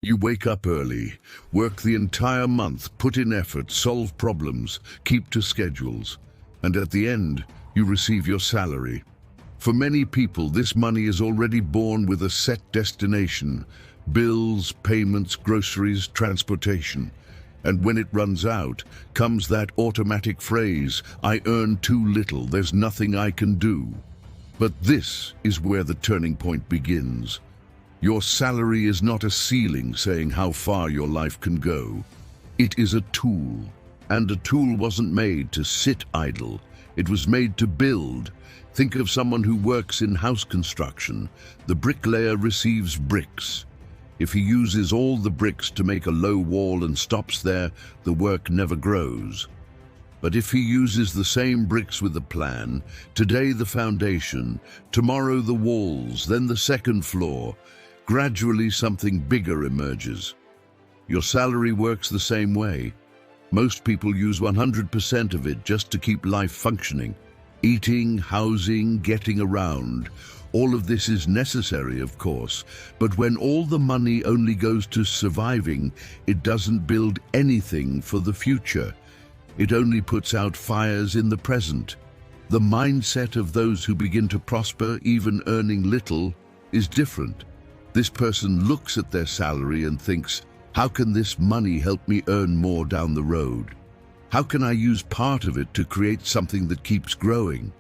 You wake up early, work the entire month, put in effort, solve problems, keep to schedules, and at the end, you receive your salary. For many people, this money is already born with a set destination: bills, payments, groceries, transportation. And when it runs out, comes that automatic phrase, "I earn too little, there's nothing I can do." But this is where the turning point begins. Your salary is not a ceiling saying how far your life can go. It is a tool. And a tool wasn't made to sit idle. It was made to build. Think of someone who works in house construction. The bricklayer receives bricks. If he uses all the bricks to make a low wall and stops there, the work never grows. But if he uses the same bricks with a plan, today the foundation, tomorrow the walls, then the second floor, gradually something bigger emerges. Your salary works the same way. Most people use 100% of it just to keep life functioning. Eating, housing, getting around. All of this is necessary, of course, but when all the money only goes to surviving, it doesn't build anything for the future. It only puts out fires in the present. The mindset of those who begin to prosper, even earning little, is different. This person looks at their salary and thinks, how can this money help me earn more down the road? How can I use part of it to create something that keeps growing?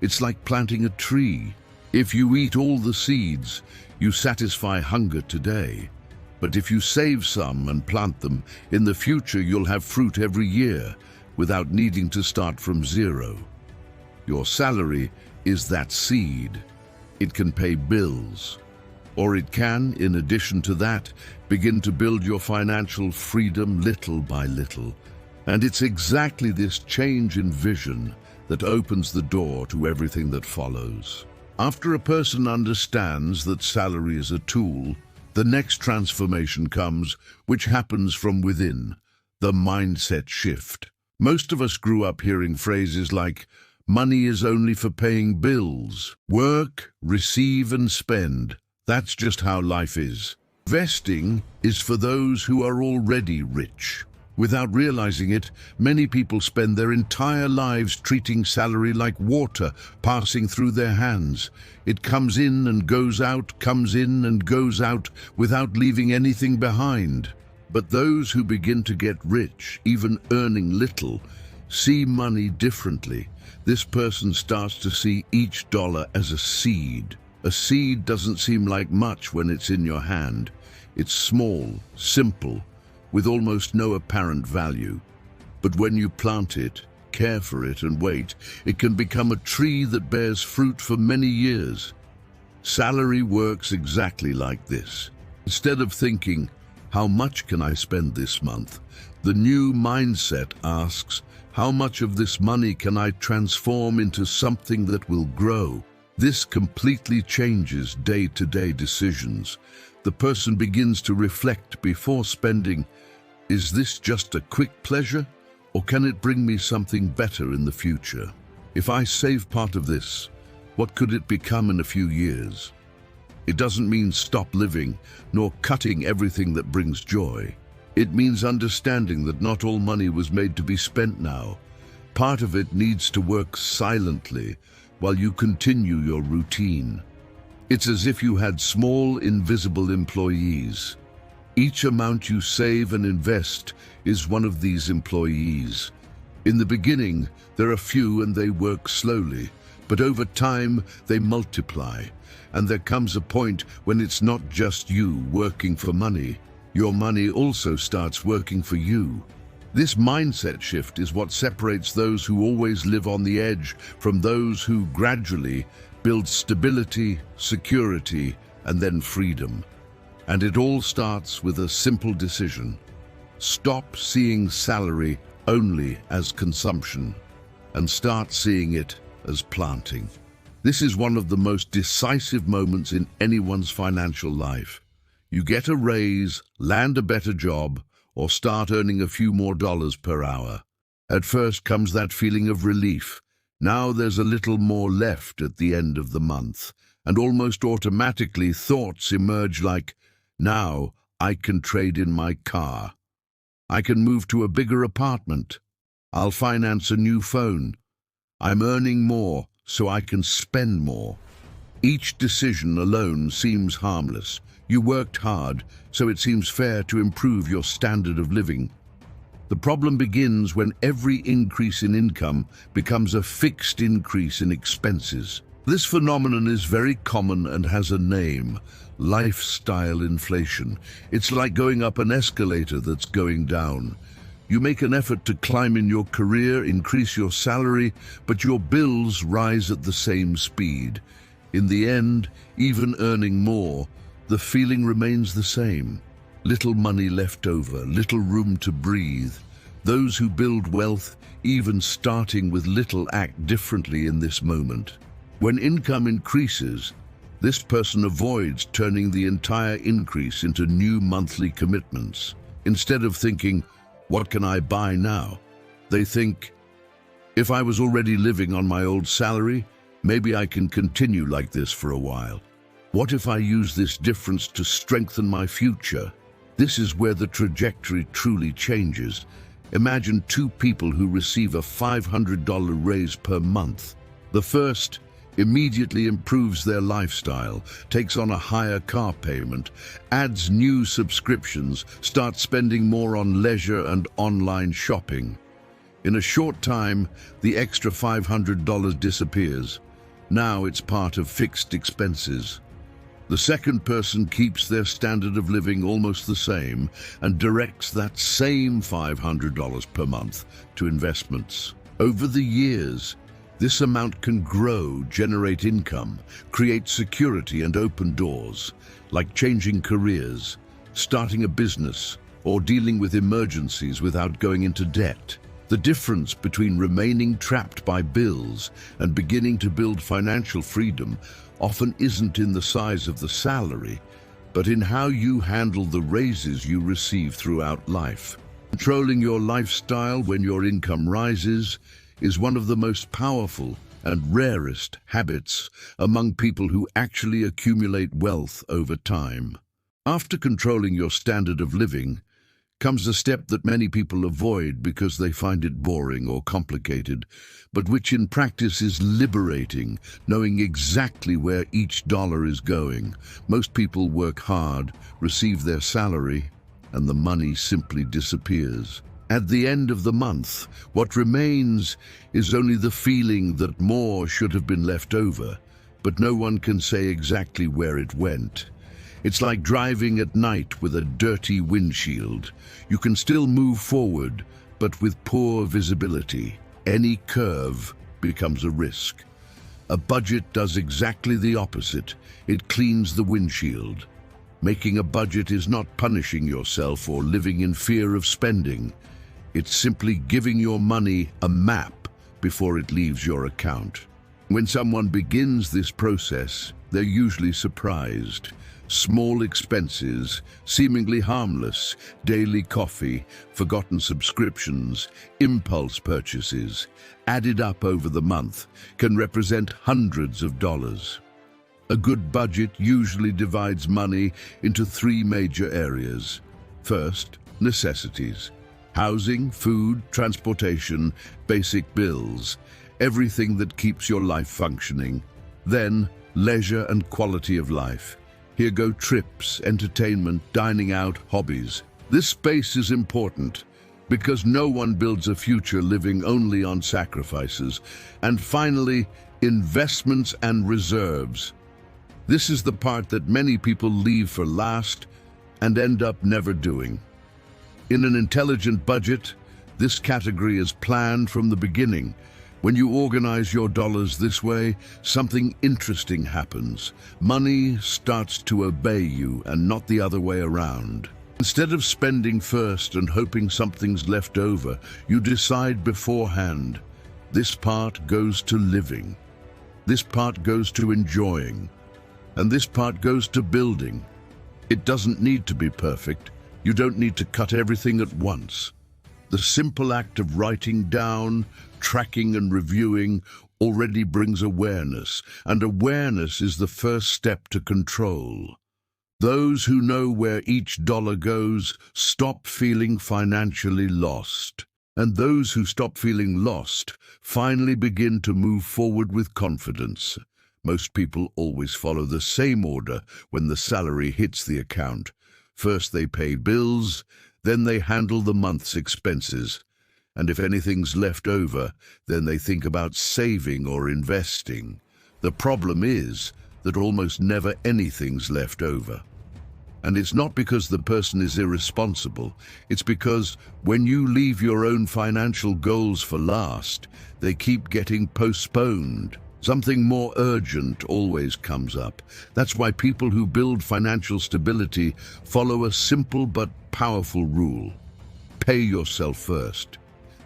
It's like planting a tree. If you eat all the seeds, you satisfy hunger today. But if you save some and plant them, in the future you'll have fruit every year without needing to start from zero. Your salary is that seed. It can pay bills. Or it can, in addition to that, begin to build your financial freedom little by little. And it's exactly this change in vision that opens the door to everything that follows. After a person understands that salary is a tool, the next transformation comes, which happens from within, the mindset shift. Most of us grew up hearing phrases like, money is only for paying bills. Work, receive and spend. That's just how life is. Investing is for those who are already rich. Without realizing it, many people spend their entire lives treating salary like water passing through their hands. It comes in and goes out, comes in and goes out, without leaving anything behind. But those who begin to get rich, even earning little, see money differently. This person starts to see each dollar as a seed. A seed doesn't seem like much when it's in your hand. It's small, simple, with almost no apparent value. But when you plant it, care for it and wait, it can become a tree that bears fruit for many years. Salary works exactly like this. Instead of thinking, how much can I spend this month? The new mindset asks, how much of this money can I transform into something that will grow? This completely changes day-to-day decisions. The person begins to reflect before spending. Is this just a quick pleasure, or can it bring me something better in the future? If I save part of this, what could it become in a few years? It doesn't mean stop living, nor cutting everything that brings joy. It means understanding that not all money was made to be spent now. Part of it needs to work silently while you continue your routine. It's as if you had small, invisible employees. Each amount you save and invest is one of these employees. In the beginning, there are few and they work slowly, but over time they multiply. And there comes a point when it's not just you working for money. Your money also starts working for you. This mindset shift is what separates those who always live on the edge from those who gradually build stability, security, and then freedom. And it all starts with a simple decision. Stop seeing salary only as consumption and start seeing it as planting. This is one of the most decisive moments in anyone's financial life. You get a raise, land a better job, or start earning a few more dollars per hour. At first comes that feeling of relief. Now there's a little more left at the end of the month, and almost automatically thoughts emerge like, now I can trade in my car. I can move to a bigger apartment. I'll finance a new phone. I'm earning more, so I can spend more. Each decision alone seems harmless. You worked hard, so it seems fair to improve your standard of living. The problem begins when every increase in income becomes a fixed increase in expenses. This phenomenon is very common and has a name: lifestyle inflation. It's like going up an escalator that's going down. You make an effort to climb in your career, increase your salary, but your bills rise at the same speed. In the end, even earning more, the feeling remains the same. Little money left over, little room to breathe. Those who build wealth, even starting with little, act differently in this moment. When income increases, this person avoids turning the entire increase into new monthly commitments. Instead of thinking, "What can I buy now?" they think, "If I was already living on my old salary, maybe I can continue like this for a while. What if I use this difference to strengthen my future?" This is where the trajectory truly changes. Imagine two people who receive a $500 raise per month. The first immediately improves their lifestyle, takes on a higher car payment, adds new subscriptions, starts spending more on leisure and online shopping. In a short time, the extra $500 disappears. Now it's part of fixed expenses. The second person keeps their standard of living almost the same and directs that same $500 per month to investments. Over the years, this amount can grow, generate income, create security and open doors, like changing careers, starting a business, or dealing with emergencies without going into debt. The difference between remaining trapped by bills and beginning to build financial freedom often isn't in the size of the salary, but in how you handle the raises you receive throughout life. Controlling your lifestyle when your income rises is one of the most powerful and rarest habits among people who actually accumulate wealth over time. After controlling your standard of living comes a step that many people avoid because they find it boring or complicated, but which in practice is liberating, knowing exactly where each dollar is going. Most people work hard, receive their salary, and the money simply disappears. At the end of the month, what remains is only the feeling that more should have been left over, but no one can say exactly where it went. It's like driving at night with a dirty windshield. You can still move forward, but with poor visibility. Any curve becomes a risk. A budget does exactly the opposite. It cleans the windshield. Making a budget is not punishing yourself or living in fear of spending. It's simply giving your money a map before it leaves your account. When someone begins this process, they're usually surprised. Small expenses, seemingly harmless, daily coffee, forgotten subscriptions, impulse purchases, added up over the month, can represent hundreds of dollars. A good budget usually divides money into three major areas. First, necessities. Housing, food, transportation, basic bills, everything that keeps your life functioning. Then, leisure and quality of life. Here go trips, entertainment, dining out, hobbies. This space is important because no one builds a future living only on sacrifices. And finally, investments and reserves. This is the part that many people leave for last and end up never doing. In an intelligent budget, this category is planned from the beginning. When you organize your dollars this way, something interesting happens. Money starts to obey you and not the other way around. Instead of spending first and hoping something's left over, you decide beforehand. This part goes to living. This part goes to enjoying. And this part goes to building. It doesn't need to be perfect. You don't need to cut everything at once. The simple act of writing down, tracking and reviewing already brings awareness, and awareness is the first step to control. Those who know where each dollar goes stop feeling financially lost. And those who stop feeling lost finally begin to move forward with confidence. Most people always follow the same order when the salary hits the account. First they pay bills, then they handle the month's expenses. And if anything's left over, then they think about saving or investing. The problem is that almost never anything's left over. And it's not because the person is irresponsible. It's because when you leave your own financial goals for last, they keep getting postponed. Something more urgent always comes up. That's why people who build financial stability follow a simple but powerful rule. Pay yourself first.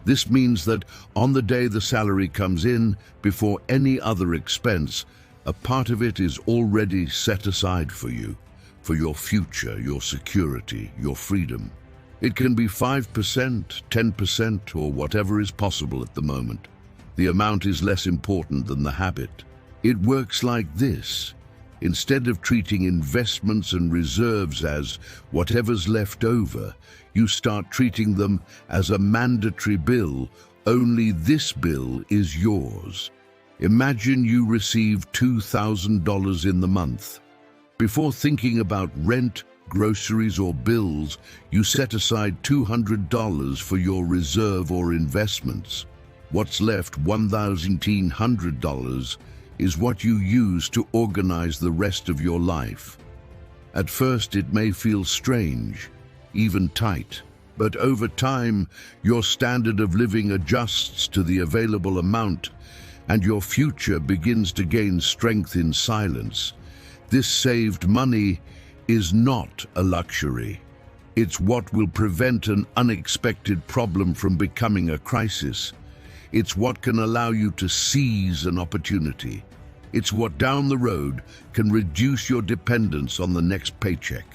This means that on the day the salary comes in, before any other expense, a part of it is already set aside for you. For your future, your security, your freedom. It can be 5%, 10%, or whatever is possible at the moment. The amount is less important than the habit. It works like this. Instead of treating investments and reserves as whatever's left over, you start treating them as a mandatory bill. Only this bill is yours. Imagine you receive $2,000 in the month. Before thinking about rent, groceries, or bills, you set aside $200 for your reserve or investments. What's left, $1,900, is what you use to organize the rest of your life. At first, it may feel strange, even tight, but over time, your standard of living adjusts to the available amount, and your future begins to gain strength in silence. This saved money is not a luxury. It's what will prevent an unexpected problem from becoming a crisis. It's what can allow you to seize an opportunity. It's what down the road can reduce your dependence on the next paycheck.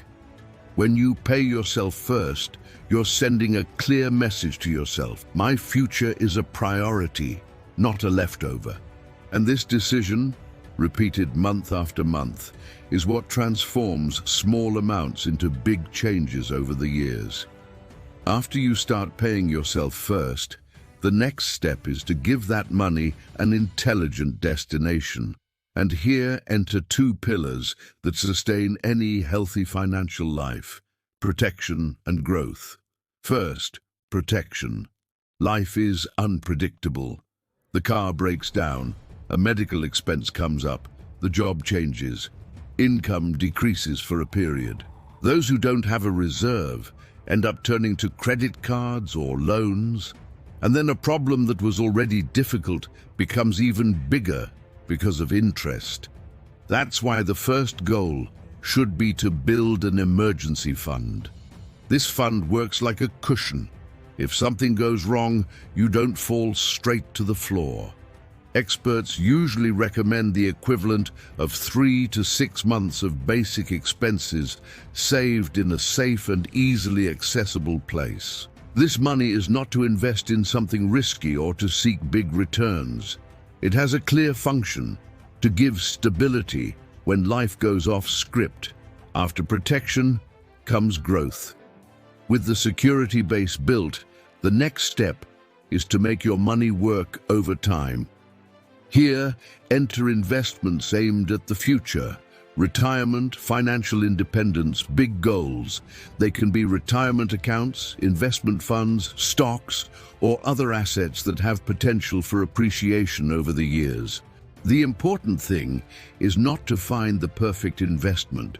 When you pay yourself first, you're sending a clear message to yourself. My future is a priority, not a leftover. And this decision, repeated month after month, is what transforms small amounts into big changes over the years. After you start paying yourself first, the next step is to give that money an intelligent destination. And here enter two pillars that sustain any healthy financial life: protection and growth. First, protection. Life is unpredictable. The car breaks down, a medical expense comes up, the job changes, income decreases for a period. Those who don't have a reserve end up turning to credit cards or loans, and then a problem that was already difficult becomes even bigger because of interest. That's why the first goal should be to build an emergency fund. This fund works like a cushion. If something goes wrong, you don't fall straight to the floor. Experts usually recommend the equivalent of 3 to 6 months of basic expenses saved in a safe and easily accessible place. This money is not to invest in something risky or to seek big returns. It has a clear function: to give stability when life goes off script. After protection comes growth. With the security base built, the next step is to make your money work over time. Here, enter investments aimed at the future: retirement, financial independence, big goals. They can be retirement accounts, investment funds, stocks, or other assets that have potential for appreciation over the years. The important thing is not to find the perfect investment,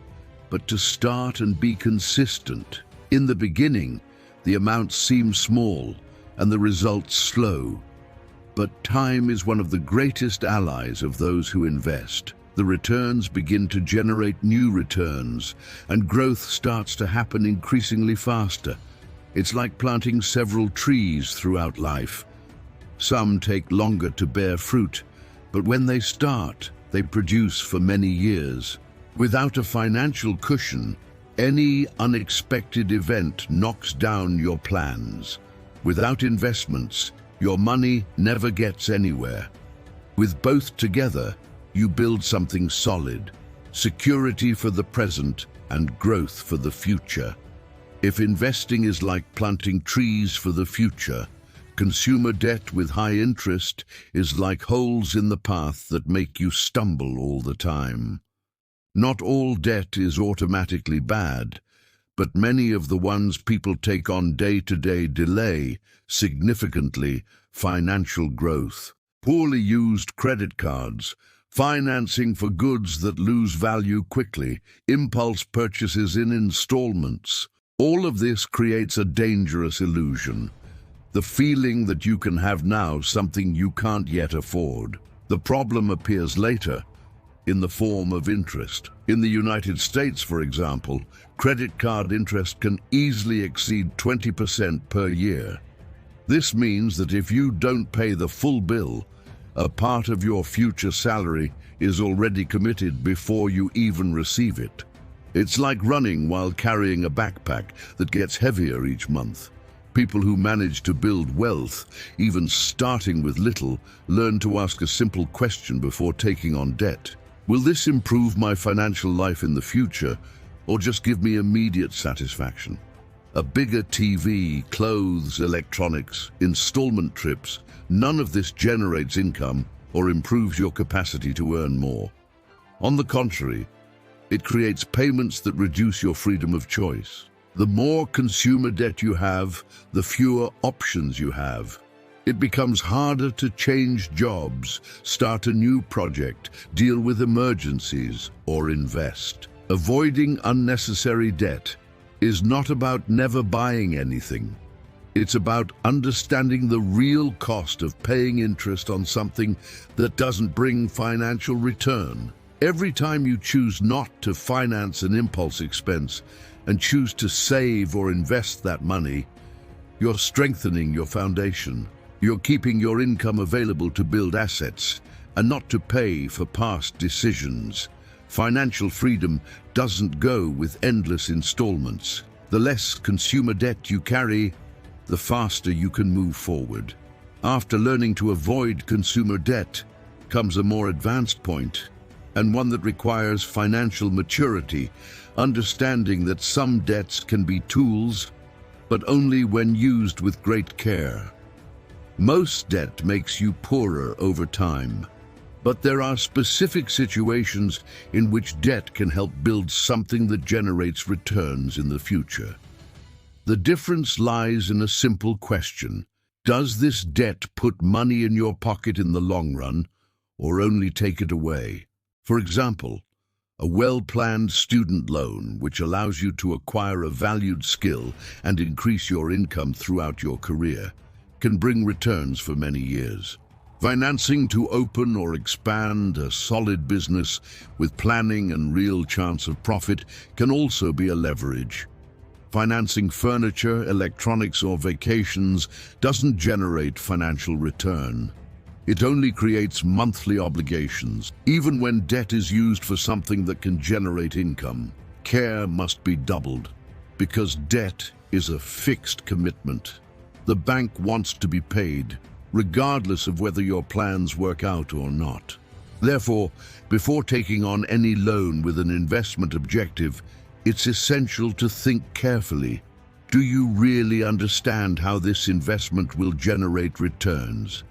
but to start and be consistent. In the beginning, the amounts seem small and the results slow. But time is one of the greatest allies of those who invest. The returns begin to generate new returns, and growth starts to happen increasingly faster. It's like planting several trees throughout life. Some take longer to bear fruit, but when they start, they produce for many years. Without a financial cushion, any unexpected event knocks down your plans. Without investments, your money never gets anywhere. With both together, you build something solid. security for the present and growth for the future. If investing is like planting trees for the future, consumer debt with high interest is like holes in the path that make you stumble all the time. Not all debt is automatically bad, but many of the ones people take on day-to-day delay significantly financial growth. Poorly used credit cards, financing for goods that lose value quickly, impulse purchases in installments. All of this creates a dangerous illusion. The feeling that you can have now something you can't yet afford. The problem appears later, in the form of interest. In the United States, for example, credit card interest can easily exceed 20% per year. This means that if you don't pay the full bill, a part of your future salary is already committed before you even receive it. It's like running while carrying a backpack that gets heavier each month. People who manage to build wealth, even starting with little, learn to ask a simple question before taking on debt. Will this improve my financial life in the future, or just give me immediate satisfaction? A bigger TV, clothes, electronics, installment trips, none of this generates income or improves your capacity to earn more. On the contrary, it creates payments that reduce your freedom of choice. The more consumer debt you have, the fewer options you have. It becomes harder to change jobs, start a new project, deal with emergencies, or invest. Avoiding unnecessary debt is not about never buying anything. It's about understanding the real cost of paying interest on something that doesn't bring financial return. Every time you choose not to finance an impulse expense and choose to save or invest that money, you're strengthening your foundation. You're keeping your income available to build assets and not to pay for past decisions. Financial freedom doesn't go with endless installments. The less consumer debt you carry, the faster you can move forward. After learning to avoid consumer debt comes a more advanced point, and one that requires financial maturity, understanding that some debts can be tools, but only when used with great care. Most debt makes you poorer over time, but there are specific situations in which debt can help build something that generates returns in the future. The difference lies in a simple question. Does this debt put money in your pocket in the long run, or only take it away? For example, a well-planned student loan, which allows you to acquire a valued skill and increase your income throughout your career, can bring returns for many years. Financing to open or expand a solid business with planning and real chance of profit can also be a leverage. Financing furniture, electronics, or vacations doesn't generate financial return. It only creates monthly obligations. Even when debt is used for something that can generate income, care must be doubled, because debt is a fixed commitment. The bank wants to be paid, regardless of whether your plans work out or not. Therefore, before taking on any loan with an investment objective, it's essential to think carefully. Do you really understand how this investment will generate returns?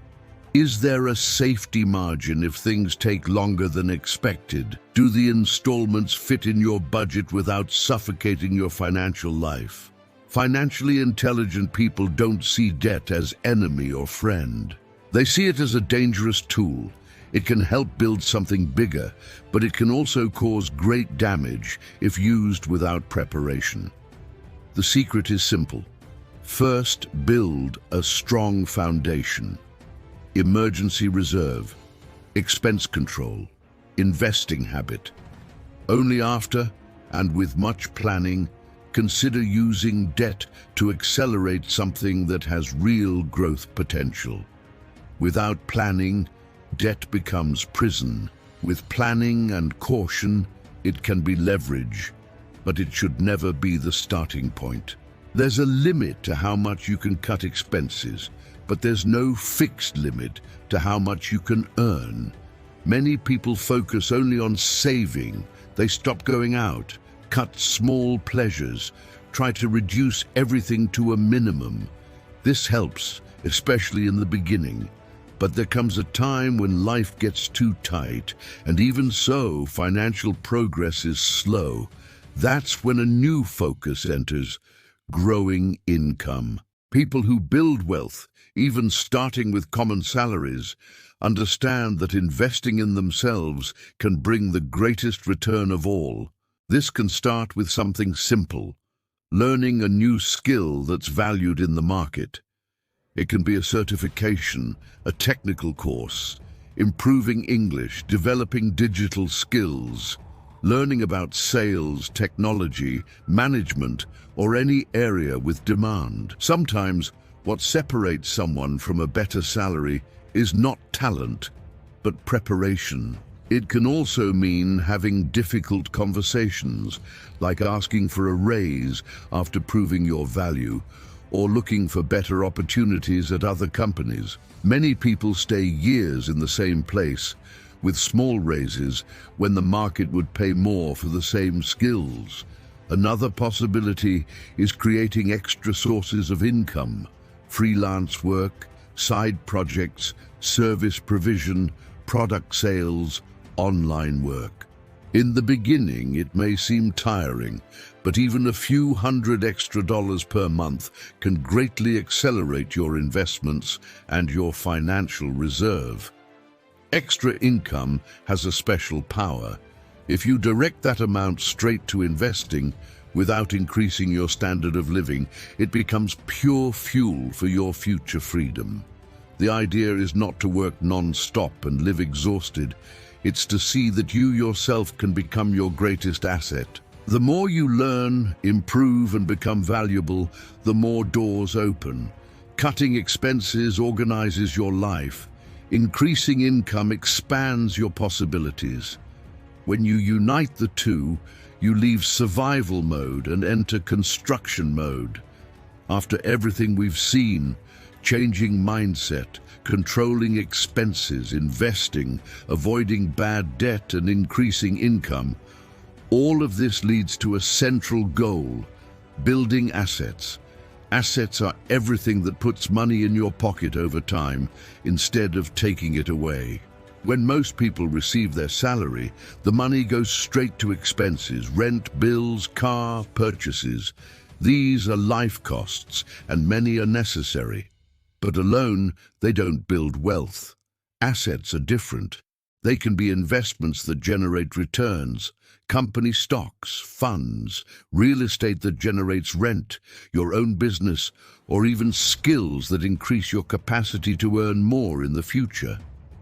Is there a safety margin if things take longer than expected? Do the installments fit in your budget without suffocating your financial life? Financially intelligent people don't see debt as enemy or friend. They see it as a dangerous tool. It can help build something bigger, but it can also cause great damage if used without preparation. The secret is simple. First, build a strong foundation. Emergency reserve, expense control, investing habit. Only after, and with much planning, consider using debt to accelerate something that has real growth potential. Without planning, debt becomes prison. With planning and caution, it can be leverage, but it should never be the starting point. There's a limit to how much you can cut expenses, but there's no fixed limit to how much you can earn. Many people focus only on saving, They stop going out, cut small pleasures, try to reduce everything to a minimum. This helps, especially in the beginning. But there comes a time when life gets too tight, and even so, financial progress is slow. That's when a new focus enters: growing income. People who build wealth, even starting with common salaries, understand that investing in themselves can bring the greatest return of all. This can start with something simple: learning a new skill that's valued in the market. It can be a certification, a technical course, improving English, developing digital skills, learning about sales, technology, management, or any area with demand. Sometimes, what separates someone from a better salary is not talent, but preparation. It can also mean having difficult conversations, like asking for a raise after proving your value, or looking for better opportunities at other companies. Many people stay years in the same place, with small raises when the market would pay more for the same skills. Another possibility is creating extra sources of income: freelance work, side projects, service provision, product sales, online work. In the beginning, it may seem tiring, but even a few hundred extra dollars per month can greatly accelerate your investments and your financial reserve. Extra income has a special power. If you direct that amount straight to investing without increasing your standard of living, it becomes pure fuel for your future freedom. The idea is not to work non-stop and live exhausted. It's to see that you yourself can become your greatest asset. The more you learn, improve, and become valuable, the more doors open. Cutting expenses organizes your life. Increasing income expands your possibilities. When you unite the two, you leave survival mode and enter construction mode. After everything we've seen, changing mindset, controlling expenses, investing, avoiding bad debt, and increasing income, all of this leads to a central goal: building assets. Assets are everything that puts money in your pocket over time, instead of taking it away. When most people receive their salary, the money goes straight to expenses: rent, bills, car, purchases. These are life costs, and many are necessary. But alone, they don't build wealth. Assets are different. They can be investments that generate returns, company stocks, funds, real estate that generates rent, your own business, or even skills that increase your capacity to earn more in the future.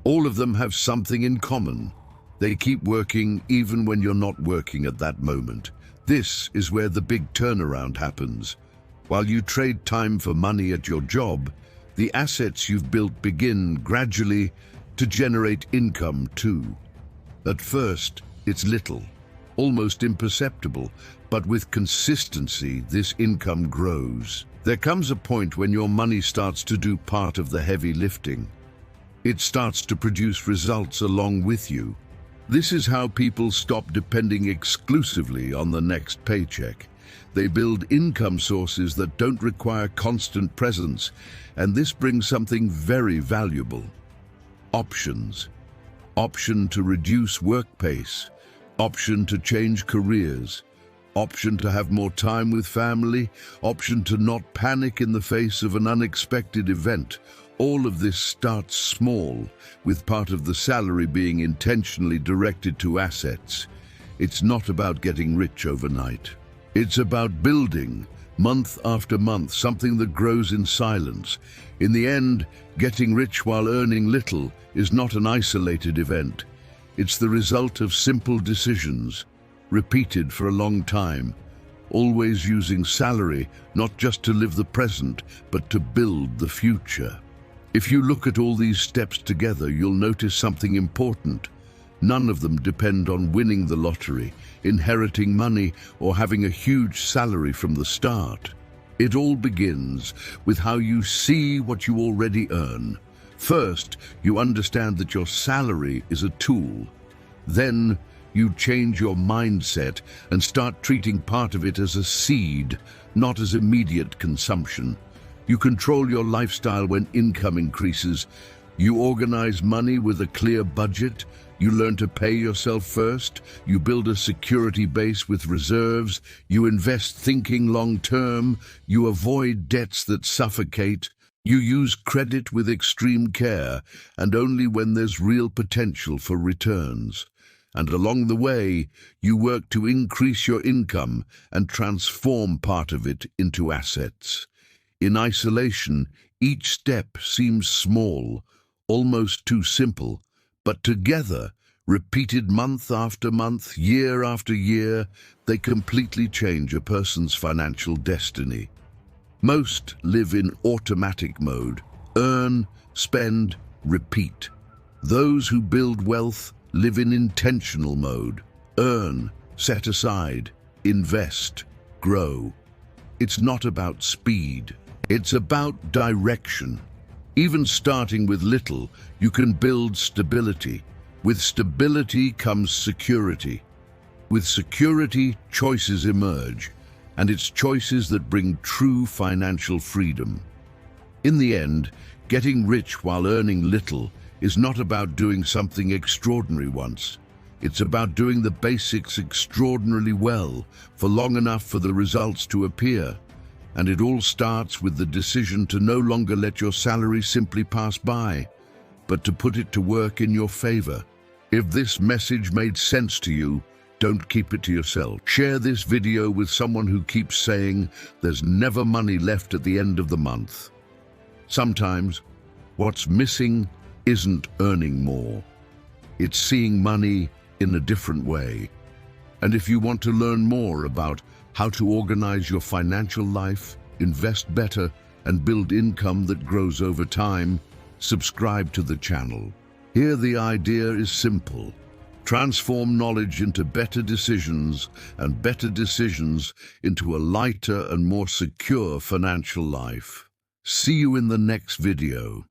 All of them have something in common: they keep working even when you're not working at that moment. This is where the big turnaround happens. While you trade time for money at your job, the assets you've built begin gradually to generate income too. At first, it's little, almost imperceptible, but with consistency, this income grows. There comes a point when your money starts to do part of the heavy lifting. It starts to produce results along with you. This is how people stop depending exclusively on the next paycheck. They build income sources that don't require constant presence, and this brings something very valuable: options. Option to reduce work pace, option to change careers, option to have more time with family, option to not panic in the face of an unexpected event. All of this starts small, with part of the salary being intentionally directed to assets. It's not about getting rich overnight. It's about building, month after month, something that grows in silence. In the end, getting rich while earning little is not an isolated event. It's the result of simple decisions, repeated for a long time, always using salary not just to live the present, but to build the future. If you look at all these steps together, you'll notice something important. None of them depend on winning the lottery, inheriting money, or having a huge salary from the start. It all begins with how you see what you already earn. First, you understand that your salary is a tool. Then, You change your mindset and start treating part of it as a seed, not as immediate consumption. You control your lifestyle when income increases. You organize money with a clear budget. You learn to pay yourself first. You build a security base with reserves. You invest thinking long-term. You avoid debts that suffocate. You use credit with extreme care and only when there's real potential for returns. And along the way, you work to increase your income and transform part of it into assets. In isolation, each step seems small, almost too simple, but together, repeated month after month, year after year, they completely change a person's financial destiny. Most live in automatic mode: earn, spend, repeat. Those who build wealth live in intentional mode: earn, set aside, invest, grow. It's not about speed, it's about direction. Even starting with little, you can build stability. With stability comes security. With security, choices emerge, and it's choices that bring true financial freedom. In the end, getting rich while earning little is not about doing something extraordinary once. It's about doing the basics extraordinarily well for long enough for the results to appear. And it all starts with the decision to no longer let your salary simply pass by, but to put it to work in your favor. If this message made sense to you, don't keep it to yourself. Share this video with someone who keeps saying there's never money left at the end of the month. Sometimes, what's missing isn't earning more. It's seeing money in a different way. And if you want to learn more about how to organize your financial life, invest better, and build income that grows over time, subscribe to the channel. Here the idea is simple. Transform knowledge into better decisions, and better decisions into a lighter and more secure financial life. See you in the next video.